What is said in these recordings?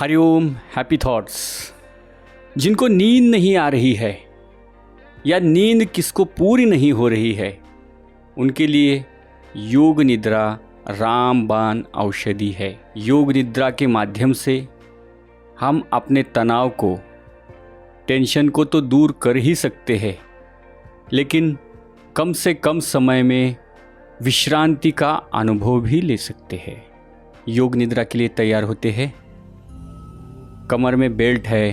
Hariom. Happy thoughts. जिनको नींद नहीं आ रही है या नींद किसको पूरी नहीं हो रही है, उनके लिए योग निद्रा रामबाण औषधि है। योग निद्रा के माध्यम से हम अपने तनाव को, टेंशन को तो दूर कर ही सकते हैं, लेकिन कम से कम समय में विश्रांति का अनुभव भी ले सकते हैं। योग निद्रा के लिए तैयार होते हैं। कमर में बेल्ट है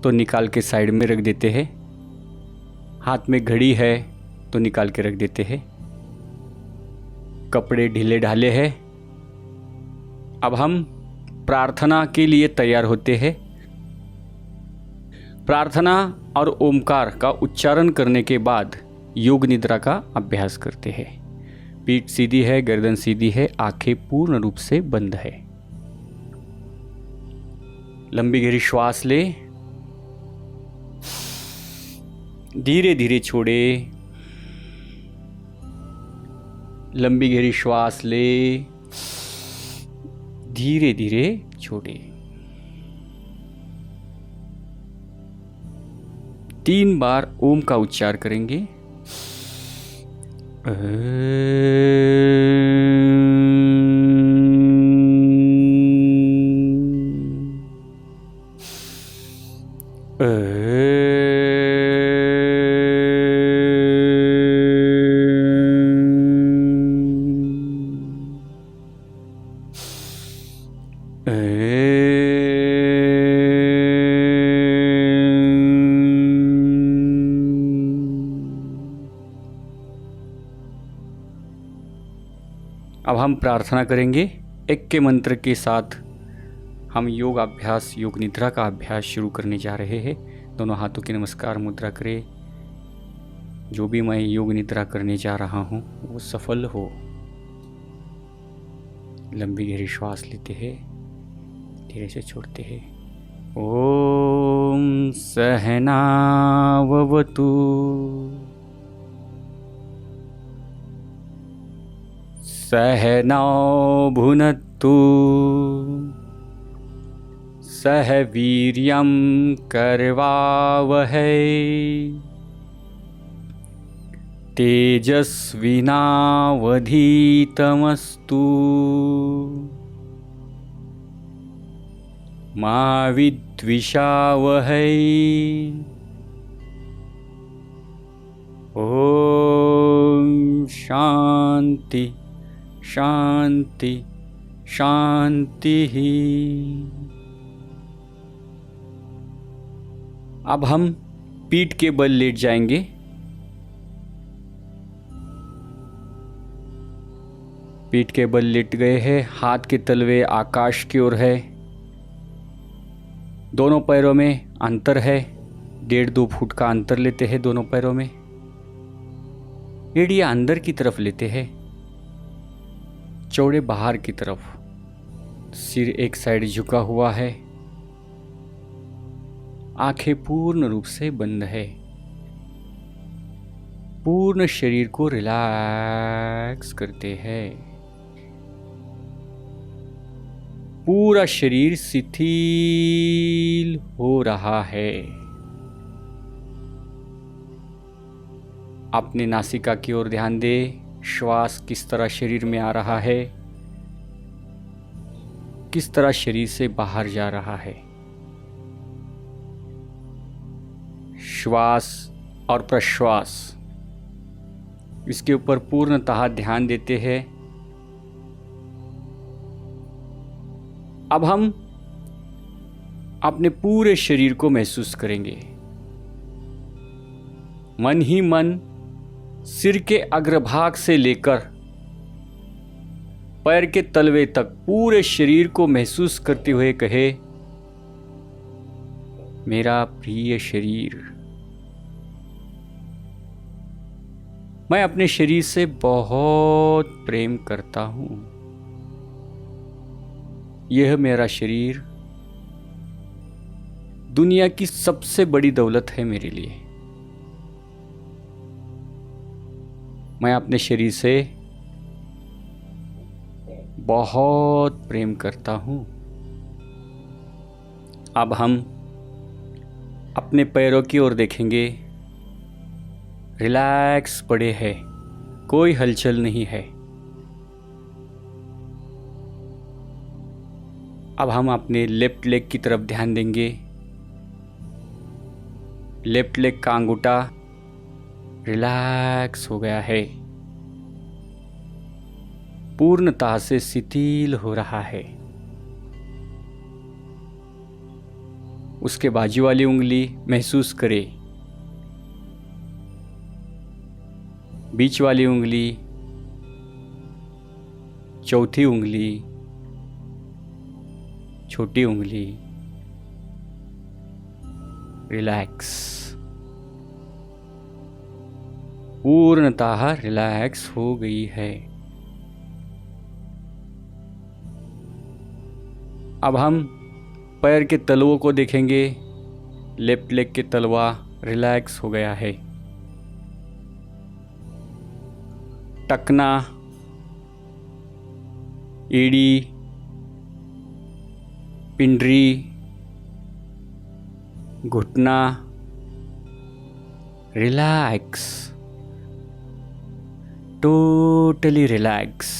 तो निकाल के साइड में रख देते हैं। हाथ में घड़ी है तो निकाल के रख देते हैं। कपड़े ढीले ढाले हैं। अब हम प्रार्थना के लिए तैयार होते हैं। प्रार्थना और ओमकार का उच्चारण करने के बाद योग निद्रा का अभ्यास करते हैं। पीठ सीधी है, गर्दन सीधी है, आंखें पूर्ण रूप से बंद है। लंबी गहरी श्वास ले, धीरे धीरे छोड़े। लंबी गहरी श्वास ले, धीरे धीरे छोड़े। 3 बार ओम का उच्चार करेंगे। अब हम प्रार्थना करेंगे। एक के मंत्र के साथ हम योग अभ्यास, योग निद्रा का अभ्यास शुरू करने जा रहे हैं। दोनों हाथों की नमस्कार मुद्रा करें। जो भी मैं योग निद्रा करने जा रहा हूँ वो सफल हो। लंबी गहरी श्वास लेते हैं, धीरे से छोड़ते हैं। ओम सहना भवतु, सहनौ भुनक्तु, सह वीर्यं करवावहै, तेजस्विनावधीतमस्तु, मा विद्विषावहै। ओम शांति शांति शांति। अब हम पीठ के बल लेट जाएंगे। पीठ के बल लेट गए हैं। हाथ के तलवे आकाश की ओर है। दोनों पैरों में अंतर है। 1.5-2 फुट का अंतर लेते हैं दोनों पैरों में। एड़ियां अंदर की तरफ लेते हैं, चौड़े बाहर की तरफ। सिर एक साइड झुका हुआ है। आंखें पूर्ण रूप से बंद है। पूर्ण शरीर को रिलैक्स करते हैं। पूरा शरीर शिथिल हो रहा है। अपने नासिका की ओर ध्यान दे। श्वास किस तरह शरीर में आ रहा है, किस तरह शरीर से बाहर जा रहा है। श्वास और प्रश्वास, इसके ऊपर पूर्णतः ध्यान देते हैं। अब हम अपने पूरे शरीर को महसूस करेंगे। मन ही मन सिर के अग्रभाग से लेकर पैर के तलवे तक पूरे शरीर को महसूस करते हुए कहे, मेरा प्रिय शरीर। मैं अपने शरीर से बहुत प्रेम करता हूं। यह मेरा शरीर दुनिया की सबसे बड़ी दौलत है मेरे लिए। मैं अपने शरीर से बहुत प्रेम करता हूँ। अब हम अपने पैरों की ओर देखेंगे। रिलैक्स पड़े हैं, कोई हलचल नहीं है। अब हम अपने लेफ्ट लेग की तरफ ध्यान देंगे। लेफ्ट लेग का अंगूठा रिलैक्स हो गया है, पूर्णतः से शिथिल हो रहा है। उसके बाजू वाली उंगली महसूस करें, बीच वाली उंगली, चौथी उंगली, छोटी उंगली रिलैक्स, पूर्णतः रिलैक्स हो गई है। अब हम पैर के तलवों को देखेंगे। लेफ्ट लेग के तलवा रिलैक्स हो गया है। टखना, एड़ी, पिंडरी, घुटना रिलैक्स, टोटली रिलैक्स।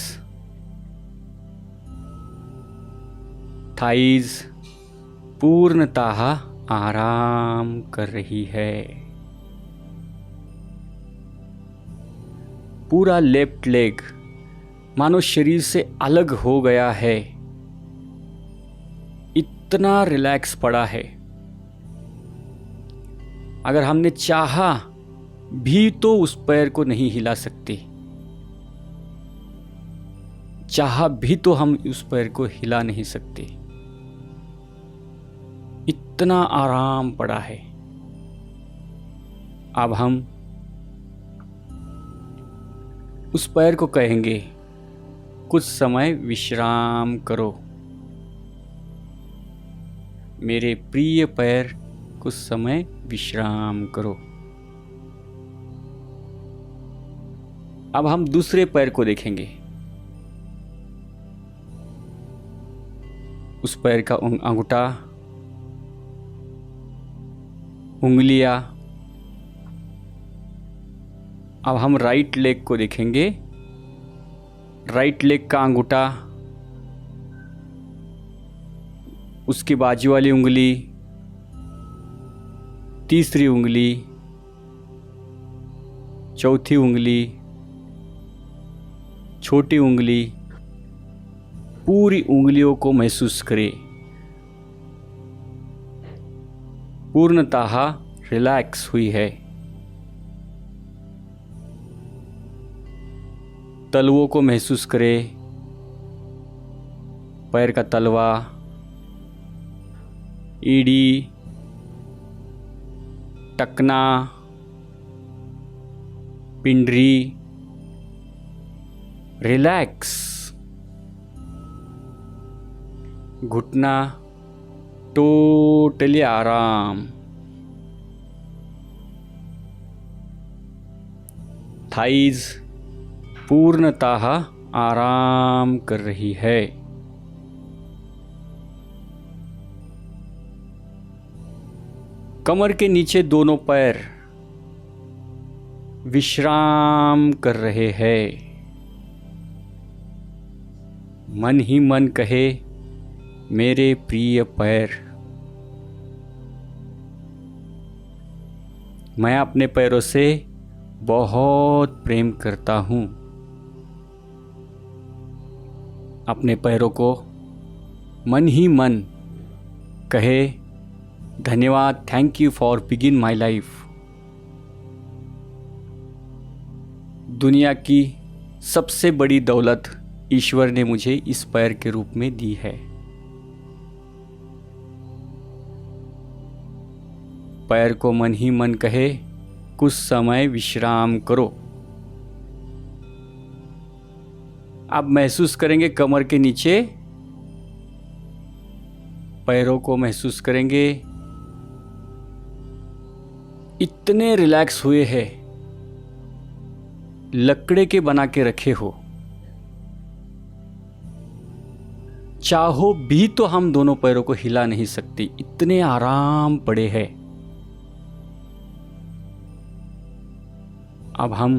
थाइज पूर्णतः आराम कर रही है। पूरा लेफ्ट लेग मानो शरीर से अलग हो गया है, इतना रिलैक्स पड़ा है। अगर हमने चाहा भी तो उस पैर को नहीं हिला सकते, चाहा भी तो हम उस पैर को हिला नहीं सकते, इतना आराम पड़ा है। अब हम उस पैर को कहेंगे, कुछ समय विश्राम करो। मेरे प्रिय पैर, कुछ समय विश्राम करो। अब हम दूसरे पैर को देखेंगे। उस पैर का अंगूठा, उंगलियां। अब हम राइट लेग को देखेंगे। राइट लेग का अंगूठा, उसकी बाजू वाली उंगली, तीसरी उंगली, चौथी उंगली, छोटी उंगली, पूरी उंगलियों को महसूस करें। पूर्णतः रिलैक्स हुई है। तलवों को महसूस करें। पैर का तलवा, एड़ी, टखना, पिंडरी रिलैक्स। घुटना टोटली आराम। थाइज पूर्णतः आराम कर रही है। कमर के नीचे दोनों पैर विश्राम कर रहे हैं। मन ही मन कहे, मेरे प्रिय पैर। मैं अपने पैरों से बहुत प्रेम करता हूँ। अपने पैरों को मन ही मन कहे, धन्यवाद, thank you for begin my life. दुनिया की सबसे बड़ी दौलत ईश्वर ने मुझे इस पैर के रूप में दी है। पैर को मन ही मन कहे, कुछ समय विश्राम करो। आप महसूस करेंगे कमर के नीचे, पैरों को महसूस करेंगे, इतने रिलैक्स हुए हैं, लकड़े के बना के रखे हो। चाहो भी तो हम दोनों पैरों को हिला नहीं सकते, इतने आराम पड़े हैं। अब हम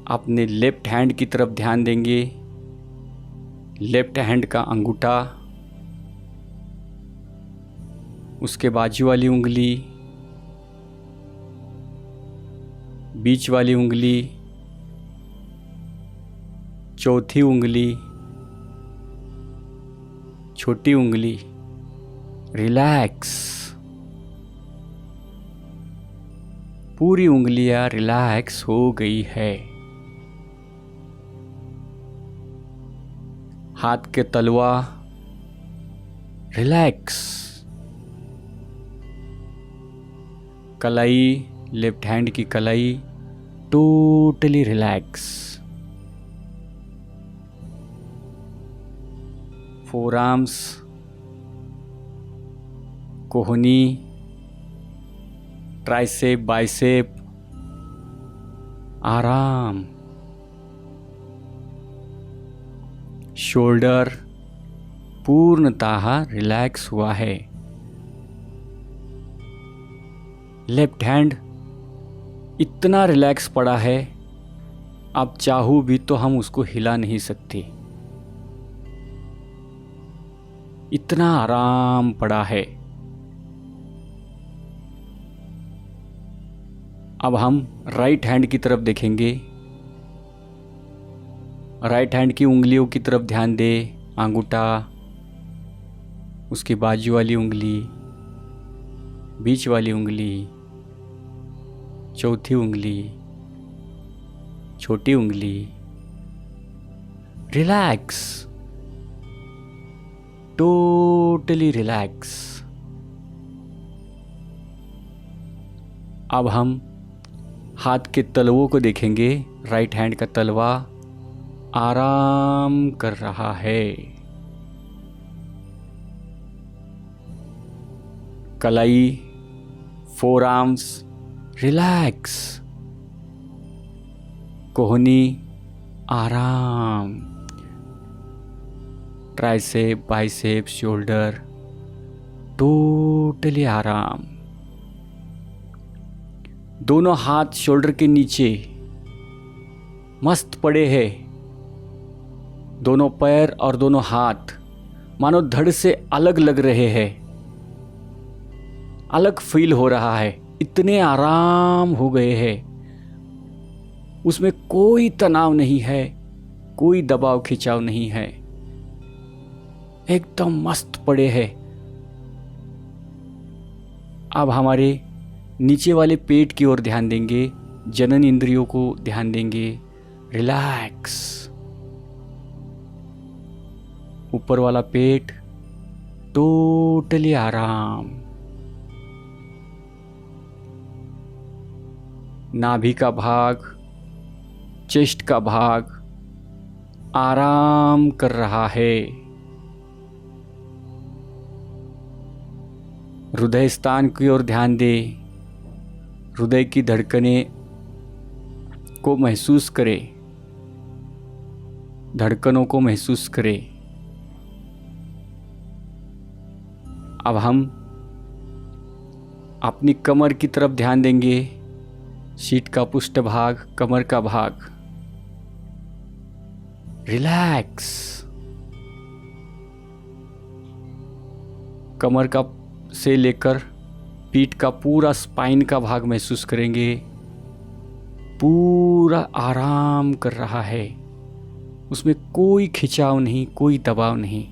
अपने लेफ्ट हैंड की तरफ ध्यान देंगे। लेफ्ट हैंड का अंगूठा, उसके बाजू वाली उंगली, बीच वाली उंगली, चौथी उंगली, छोटी उंगली। रिलैक्स। पूरी उंगलियां रिलैक्स हो गई है। हाथ के तलवा रिलैक्स। कलाई, लेफ्ट हैंड की कलाई टोटली रिलैक्स। फोर आर्म्स, कोहनी, ट्राइसेप, बाइसेप आराम। शोल्डर पूर्णतः रिलैक्स हुआ है। लेफ्ट हैंड इतना रिलैक्स पड़ा है, अब चाहूं भी तो हम उसको हिला नहीं सकते, इतना आराम पड़ा है। अब हम राइट हैंड की तरफ देखेंगे। राइट हैंड की उंगलियों की तरफ ध्यान दे। अंगूठा, उसके बाजू वाली उंगली, बीच वाली उंगली, चौथी उंगली, छोटी उंगली। Relax, totally relax. अब हम हाथ के तलवों को देखेंगे। राइट हैंड का तलवा आराम कर रहा है। कलाई, फोर आर्म्स रिलैक्स। कोहनी आराम। ट्राइसेप, बाइसेप, शोल्डर टोटली आराम। दोनों हाथ शोल्डर के नीचे मस्त पड़े हैं। दोनों पैर और दोनों हाथ मानो धड़ से अलग लग रहे हैं, अलग फील हो रहा है, इतने आराम हो गए हैं। उसमें कोई तनाव नहीं है, कोई दबाव खिंचाव नहीं है, एकदम मस्त पड़े हैं। अब हमारे नीचे वाले पेट की ओर ध्यान देंगे, जनन इंद्रियों को ध्यान देंगे। रिलैक्स। ऊपर वाला पेट टोटली आराम। नाभि का भाग, चेस्ट का भाग आराम कर रहा है। हृदय स्थान की ओर ध्यान दे। हृदय की धड़कनें को महसूस करे, धड़कनों को महसूस करे। अब हम अपनी कमर की तरफ ध्यान देंगे। शीट का पृष्ठ भाग, कमर का भाग रिलैक्स। कमर का से लेकर पीठ का पूरा स्पाइन का भाग महसूस करेंगे, पूरा आराम कर रहा है। उसमें कोई खिंचाव नहीं, कोई दबाव नहीं,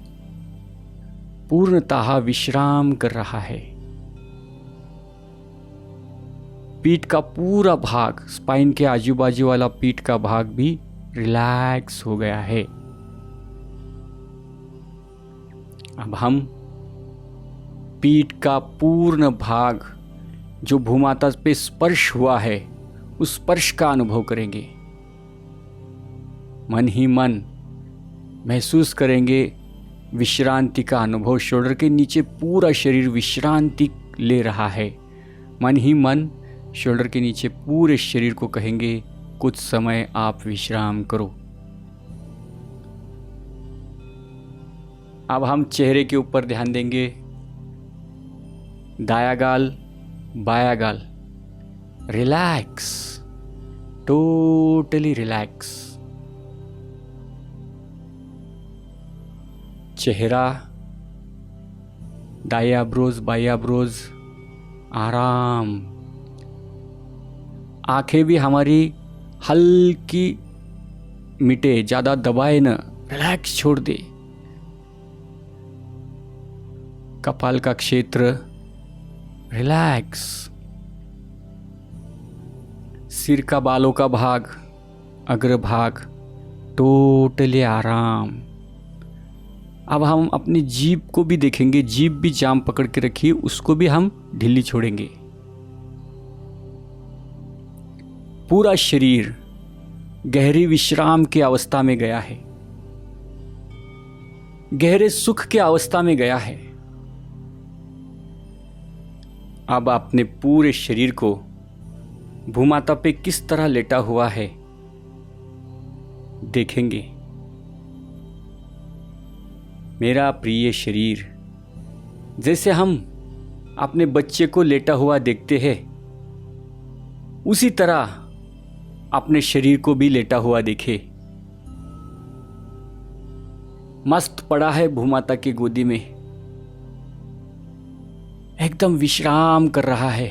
पूर्णतः विश्राम कर रहा है। पीठ का पूरा भाग, स्पाइन के आजू बाजू वाला पीठ का भाग भी रिलैक्स हो गया है। अब हम पीठ का पूर्ण भाग जो भूमाता पे स्पर्श हुआ है, उस स्पर्श का अनुभव करेंगे। मन ही मन महसूस करेंगे विश्रांति का अनुभव। शोल्डर के नीचे पूरा शरीर विश्रांति ले रहा है। मन ही मन शोल्डर के नीचे पूरे शरीर को कहेंगे, कुछ समय आप विश्राम करो। अब हम चेहरे के ऊपर ध्यान देंगे। दाया गाल, बाया गाल, रिलैक्स, टोटली रिलैक्स। चेहरा, दाया ब्रोज, बाया ब्रोज, आराम। आंखें भी हमारी हल्की मिटे, ज़्यादा दबाए न, रिलैक्स छोड़ दे। कपाल का क्षेत्र रिलैक्स। सिर का बालों का भाग, अग्रभाग, टोटली आराम। अब हम अपनी जीभ को भी देखेंगे। जीभ भी जाम पकड़ के रखिए, उसको भी हम ढीली छोड़ेंगे। पूरा शरीर गहरी विश्राम की अवस्था में गया है, गहरे सुख की अवस्था में गया है। अब अपने पूरे शरीर को भूमाता पे किस तरह लेटा हुआ है देखेंगे। मेरा प्रिय शरीर, जैसे हम अपने बच्चे को लेटा हुआ देखते हैं, उसी तरह अपने शरीर को भी लेटा हुआ देखे। मस्त पड़ा है भूमाता की गोदी में, एकदम विश्राम कर रहा है।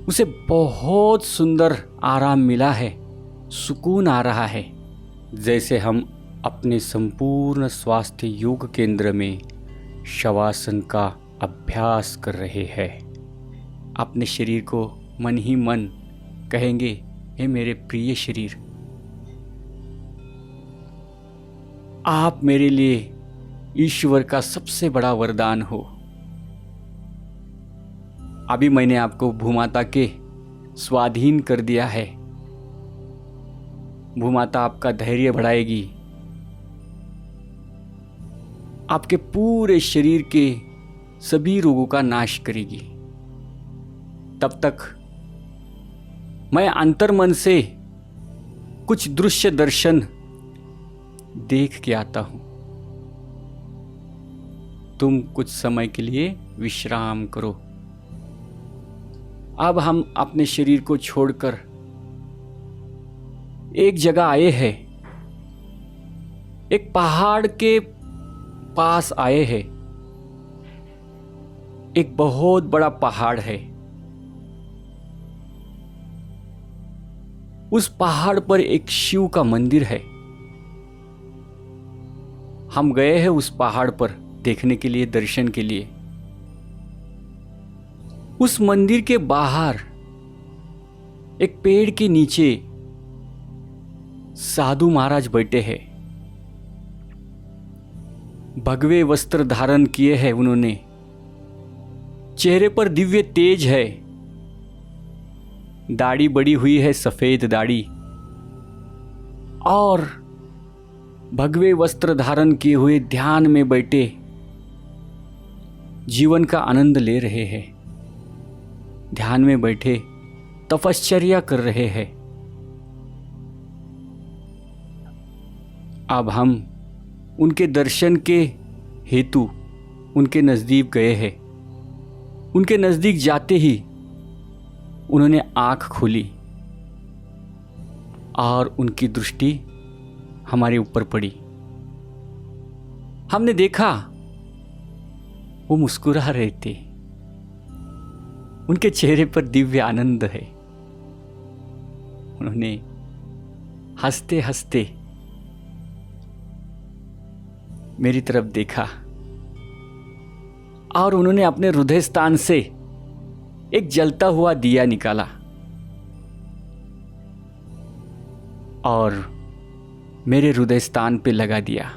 उसे बहुत सुंदर आराम मिला है, सुकून आ रहा है। जैसे हम अपने संपूर्ण स्वास्थ्य योग केंद्र में शवासन का अभ्यास कर रहे हैं। अपने शरीर को मन ही मन कहेंगे, हे मेरे प्रिय शरीर, आप मेरे लिए ईश्वर का सबसे बड़ा वरदान हो। अभी मैंने आपको भूमाता के स्वाधीन कर दिया है। भूमाता आपका धैर्य बढ़ाएगी, आपके पूरे शरीर के सभी रोगों का नाश करेगी। तब तक मैं अंतर्मन से कुछ दृश्य दर्शन देख के आता हूं। तुम कुछ समय के लिए विश्राम करो। अब हम अपने शरीर को छोड़कर एक जगह आए हैं, एक पहाड़ के पास आए हैं। एक बहुत बड़ा पहाड़ है। उस पहाड़ पर एक शिव का मंदिर है। हम गए हैं उस पहाड़ पर देखने के लिए, दर्शन के लिए। उस मंदिर के बाहर एक पेड़ के नीचे साधु महाराज बैठे हैं। भगवे वस्त्र धारण किए हैं उन्होंने, चेहरे पर दिव्य तेज है, दाढ़ी बड़ी हुई है, सफेद दाढ़ी, और भगवे वस्त्र धारण किए हुए ध्यान में बैठे जीवन का आनंद ले रहे हैं। ध्यान में बैठे तपश्चर्या कर रहे हैं। अब हम उनके दर्शन के हेतु उनके नजदीक गए हैं। उनके नजदीक जाते ही उन्होंने आंख खोली और उनकी दृष्टि हमारे ऊपर पड़ी। हमने देखा वो मुस्कुरा रहे थे। उनके चेहरे पर दिव्य आनंद है। उन्होंने हंसते हंसते मेरी तरफ देखा और उन्होंने अपने हृदय स्थान से एक जलता हुआ दिया निकाला और मेरे हृदय स्थान पे लगा दिया।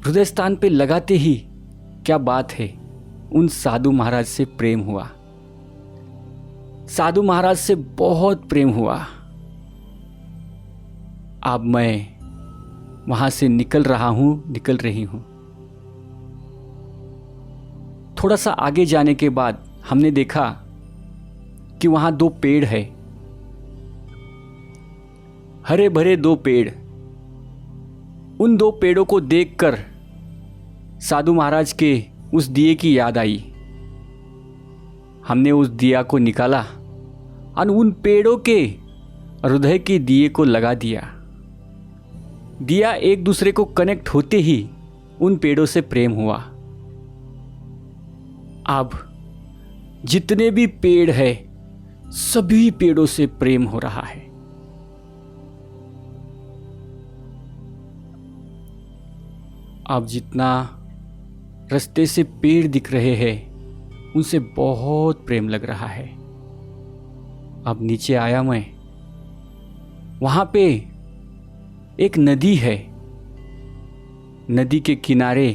हृदय स्थान पे लगाते ही क्या बात है, उन साधु महाराज से प्रेम हुआ। साधु महाराज से बहुत प्रेम हुआ। अब मैं वहां से निकल रही हूं। थोड़ा सा आगे जाने के बाद हमने देखा कि वहां दो पेड़ है। हरे भरे 2 पेड़। उन 2 पेड़ों को देखकर साधु महाराज के उस दिए की याद आई। हमने उस दिया को निकाला और उन पेड़ों के हृदय के दिए को लगा दिया। दिया एक दूसरे को कनेक्ट होते ही उन पेड़ों से प्रेम हुआ। अब जितने भी पेड़ हैं, सभी पेड़ों से प्रेम हो रहा है। अब जितना रास्ते से पेड़ दिख रहे हैं, उनसे बहुत प्रेम लग रहा है। अब नीचे आया मैं, वहां पे एक नदी है। नदी के किनारे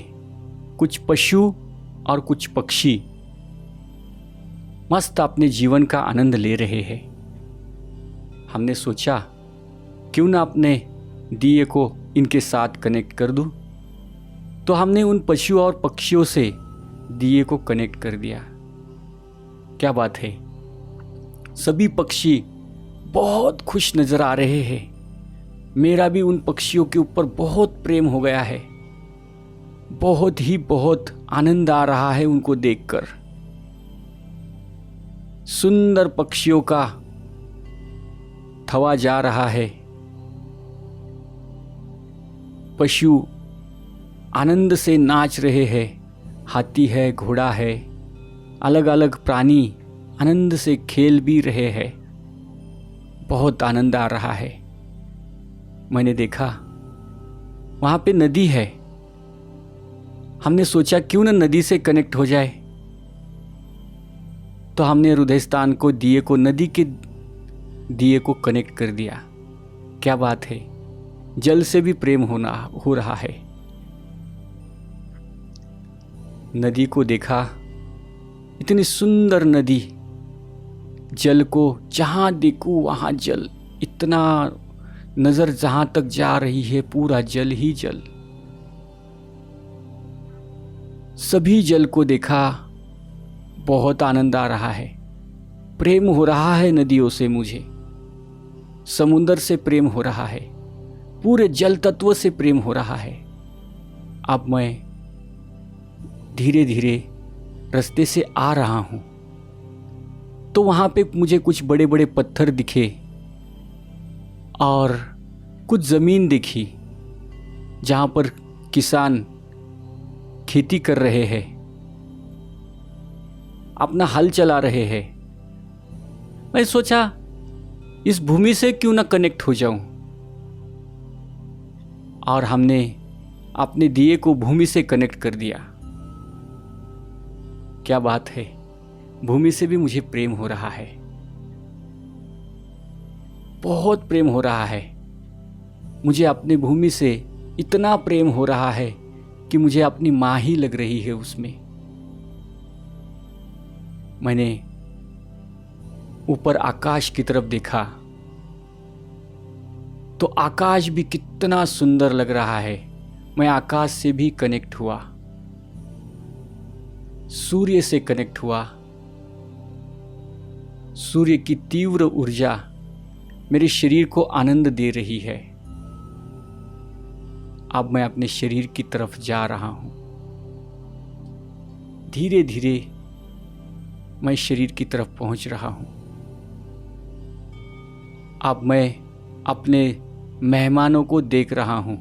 कुछ पशु और कुछ पक्षी मस्त अपने जीवन का आनंद ले रहे हैं। हमने सोचा क्यों ना अपने दिए को इनके साथ कनेक्ट कर दूं। तो हमने उन पशुओं और पक्षियों से दिए को कनेक्ट कर दिया। क्या बात है, सभी पक्षी बहुत खुश नजर आ रहे हैं। मेरा भी उन पक्षियों के ऊपर बहुत प्रेम हो गया है। बहुत आनंद आ रहा है उनको देखकर। सुंदर पक्षियों का थवा जा रहा है। पशु आनंद से नाच रहे हैं। हाथी है, घोड़ा है, अलग अलग प्राणी आनंद से खेल भी रहे हैं। बहुत आनंद आ रहा है। मैंने देखा वहां पे नदी है। हमने सोचा क्यों ना नदी से कनेक्ट हो जाए। तो हमने हृदय स्थान को दिए को नदी के दिए को कनेक्ट कर दिया। क्या बात है, जल से भी प्रेम हो रहा है। नदी को देखा, इतनी सुंदर नदी, जल को जहां देखूं वहां जल, इतना नजर जहां तक जा रही है पूरा जल ही जल। सभी जल को देखा, बहुत आनंद आ रहा है। प्रेम हो रहा है नदियों से मुझे, समुंदर से प्रेम हो रहा है, पूरे जल तत्व से प्रेम हो रहा है। अब मैं धीरे धीरे रास्ते से आ रहा हूं, तो वहां पे मुझे कुछ बड़े बड़े पत्थर दिखे और कुछ जमीन दिखी जहां पर किसान खेती कर रहे हैं, अपना हल चला रहे हैं। मैं सोचा इस भूमि से क्यों ना कनेक्ट हो जाऊं, और हमने अपने दिए को भूमि से कनेक्ट कर दिया। क्या बात है, भूमि से भी मुझे प्रेम हो रहा है, बहुत प्रेम हो रहा है। मुझे अपनी भूमि से इतना प्रेम हो रहा है कि मुझे अपनी माँ ही लग रही है उसमें। मैंने ऊपर आकाश की तरफ देखा तो आकाश भी कितना सुंदर लग रहा है। मैं आकाश से भी कनेक्ट हुआ, सूर्य से कनेक्ट हुआ। सूर्य की तीव्र ऊर्जा मेरे शरीर को आनंद दे रही है। अब मैं अपने शरीर की तरफ जा रहा हूं। धीरे धीरे मैं शरीर की तरफ पहुंच रहा हूं। अब मैं अपने मेहमानों को देख रहा हूं।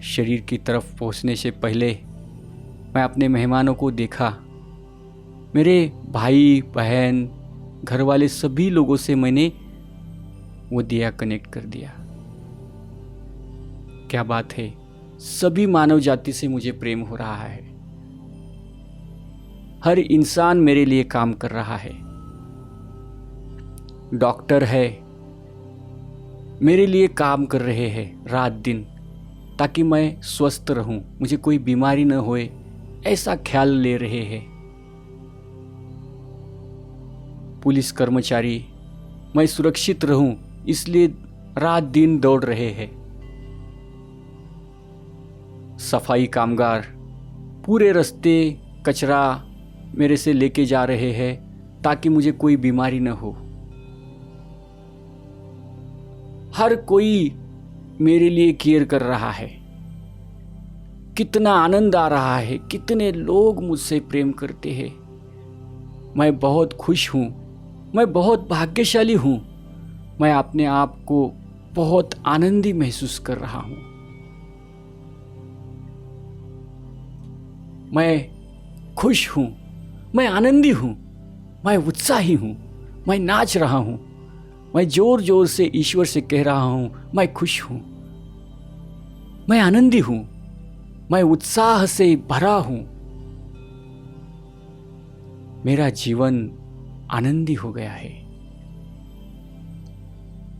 शरीर की तरफ पहुंचने से पहले मैं अपने मेहमानों को देखा। मेरे भाई बहन, घर वाले सभी लोगों से मैंने वो दिया कनेक्ट कर दिया। क्या बात है, सभी मानव जाति से मुझे प्रेम हो रहा है। हर इंसान मेरे लिए काम कर रहा है। डॉक्टर है, मेरे लिए काम कर रहे हैं रात दिन, ताकि मैं स्वस्थ रहूं, मुझे कोई बीमारी न होए, ऐसा ख्याल ले रहे हैं। पुलिस कर्मचारी, मैं सुरक्षित रहूं, इसलिए रात दिन दौड़ रहे हैं। सफाई कामगार पूरे रास्ते कचरा मेरे से लेके जा रहे हैं ताकि मुझे कोई बीमारी न हो। हर कोई मेरे लिए केयर कर रहा है। कितना आनंद आ रहा है, कितने लोग मुझसे प्रेम करते हैं। मैं बहुत खुश हूँ, मैं बहुत भाग्यशाली हूँ। मैं अपने आप को बहुत आनंदी महसूस कर रहा हूँ। मैं खुश हूँ, मैं आनंदी हूँ, मैं उत्साही हूँ, मैं नाच रहा हूँ। मैं जोर जोर से ईश्वर से कह रहा हूँ, मैं खुश हूँ, मैं आनंदी हूँ, मैं उत्साह से भरा हूँ। मेरा जीवन आनंदी हो गया है।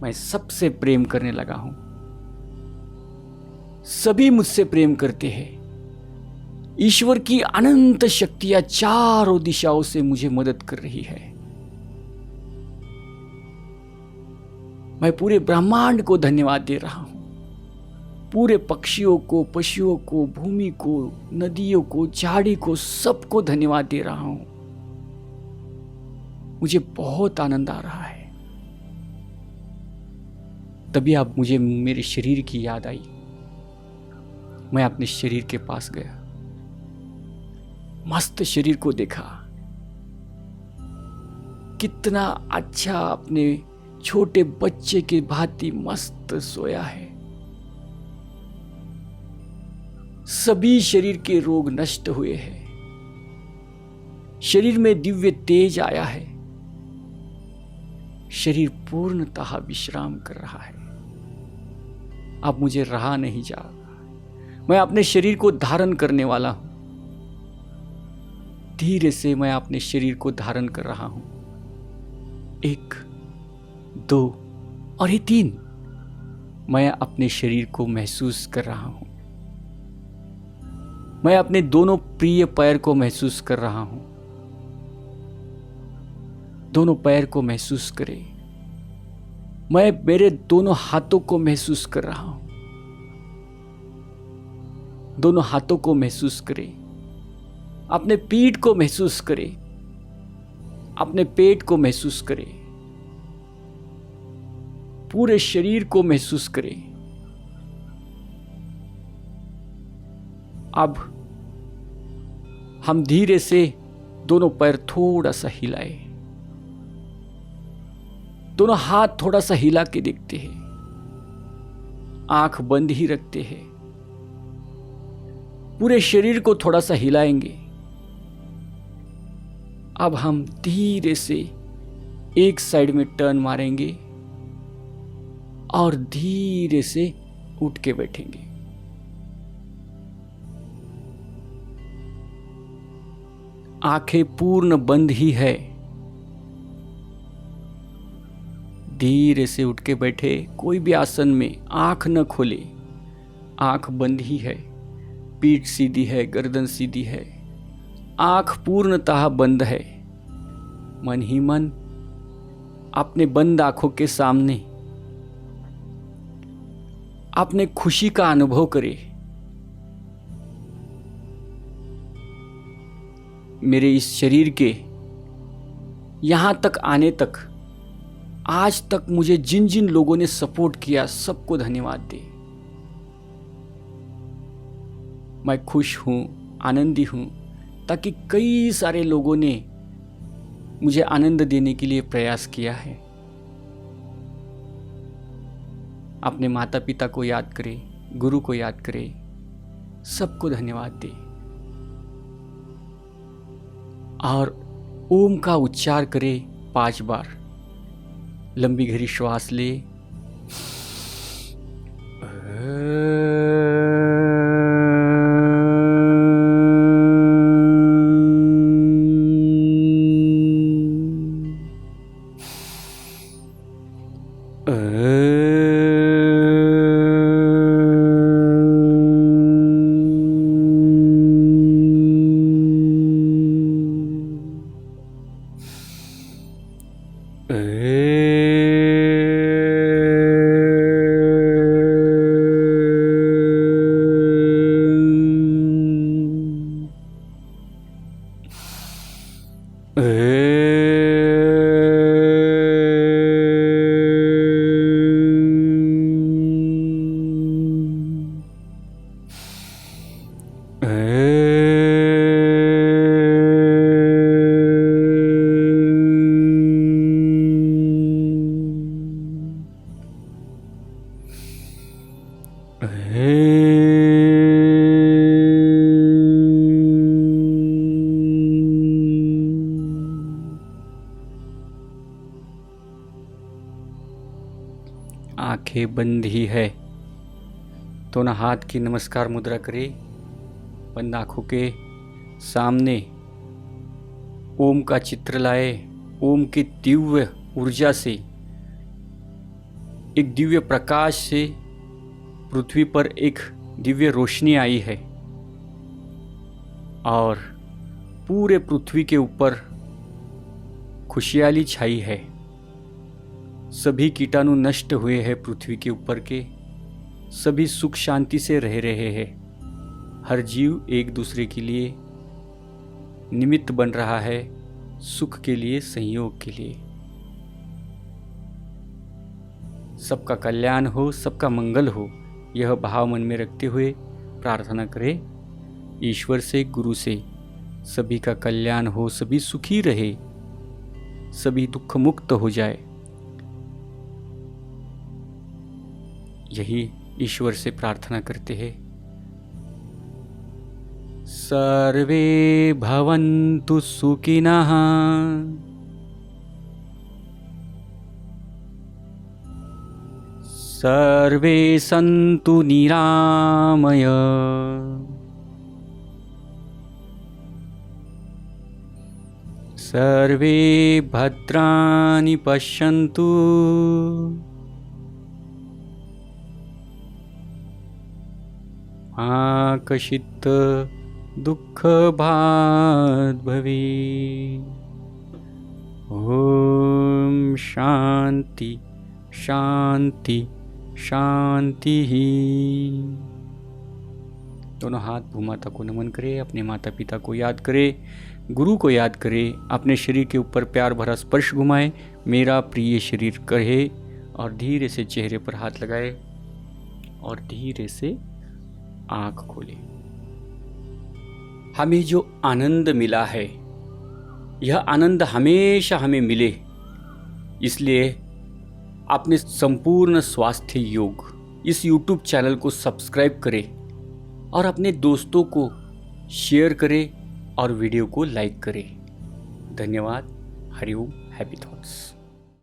मैं सबसे प्रेम करने लगा हूं। सभी मुझसे प्रेम करते हैं। ईश्वर की अनंत शक्तियां चारों दिशाओं से मुझे मदद कर रही है। मैं पूरे ब्रह्मांड को धन्यवाद दे रहा हूं। पूरे पक्षियों को, पशुओं को, भूमि को, नदियों को, झाड़ी को, सबको धन्यवाद दे रहा हूं। मुझे बहुत आनंद आ रहा है। तभी अब मुझे मेरे शरीर की याद आई। मैं अपने शरीर के पास गया, मस्त शरीर को देखा। कितना अच्छा अपने छोटे बच्चे के भांति मस्त सोया है। सभी शरीर के रोग नष्ट हुए हैं। शरीर में दिव्य तेज आया है। शरीर पूर्णतः विश्राम कर रहा है। अब मुझे रहा नहीं जा रहा। मैं अपने शरीर को धारण करने वाला हूं। धीरे से मैं अपने शरीर को धारण कर रहा हूं। 1, 2 और ये 3। मैं अपने शरीर को महसूस कर रहा हूं। मैं अपने दोनों प्रिय पैर को महसूस कर रहा हूं। दोनों पैर को महसूस करें। मैं मेरे दोनों हाथों को महसूस कर रहा हूं। दोनों हाथों को महसूस करें। अपने पीठ को महसूस करें। अपने पेट को महसूस करें। पूरे शरीर को महसूस करें। अब हम धीरे से दोनों पैर थोड़ा सा हिलाए। दोनों हाथ थोड़ा सा हिला के देखते हैं। आंख बंद ही रखते हैं। पूरे शरीर को थोड़ा सा हिलाएंगे। अब हम धीरे से एक साइड में टर्न मारेंगे और धीरे से उठ के बैठेंगे। आंखें पूर्ण बंद ही है। धीरे से उठ के बैठे। कोई भी आसन में आंख न खोले, आंख बंद ही है। पीठ सीधी है, गर्दन सीधी है, आंख पूर्णतः बंद है। मन ही मन अपने बंद आंखों के सामने अपने खुशी का अनुभव करे। मेरे इस शरीर के यहां तक आने तक, आज तक मुझे जिन जिन लोगों ने सपोर्ट किया, सबको धन्यवाद दे। मैं खुश हूं, आनंदी हूं, ताकि कई सारे लोगों ने मुझे आनंद देने के लिए प्रयास किया है। अपने माता पिता को याद करें, गुरु को याद करें, सबको धन्यवाद दे और ओम का उच्चार करें 5 बार। लंबी गहरी श्वास ले। ए आंखें बंद ही है तो ना हाथ की नमस्कार मुद्रा करे, बंद आंखों के सामने ओम का चित्र लाए। ओम की दिव्य ऊर्जा से, एक दिव्य प्रकाश से पृथ्वी पर एक दिव्य रोशनी आई है और पूरे पृथ्वी के ऊपर खुशहाली छाई है। सभी कीटाणु नष्ट हुए हैं पृथ्वी के ऊपर के, सभी सुख शांति से रह रहे हैं। हर जीव एक दूसरे के लिए निमित्त बन रहा है, सुख के लिए, संयोग के लिए। सबका कल्याण हो, सबका मंगल हो, यह भाव मन में रखते हुए प्रार्थना करें ईश्वर से, गुरु से, सभी का कल्याण हो, सभी सुखी रहे, सभी दुख मुक्त हो जाए। यही ईश्वर से प्रार्थना करते हैं। सर्वे भवन्तु सुखिनः, सर्वे सन्तु निरामय, सर्वे भद्राणि पश्यन्तु, मा कश्चित् दुःखभाग् भवेत्। ओम शांति शांति शांति। दोनों हाथ भूमाता को नमन करें, अपने माता पिता को याद करें, गुरु को याद करें, अपने शरीर के ऊपर प्यार भरा स्पर्श घुमाएं, मेरा प्रिय शरीर कहे, और धीरे से चेहरे पर हाथ लगाए और धीरे से आंख खोले। हमें जो आनंद मिला है, यह आनंद हमेशा हमें मिले, इसलिए अपने संपूर्ण स्वास्थ्य योग इस YouTube चैनल को सब्सक्राइब करें और अपने दोस्तों को शेयर करें और वीडियो को लाइक करें। धन्यवाद। हरि ओम। Happy thoughts.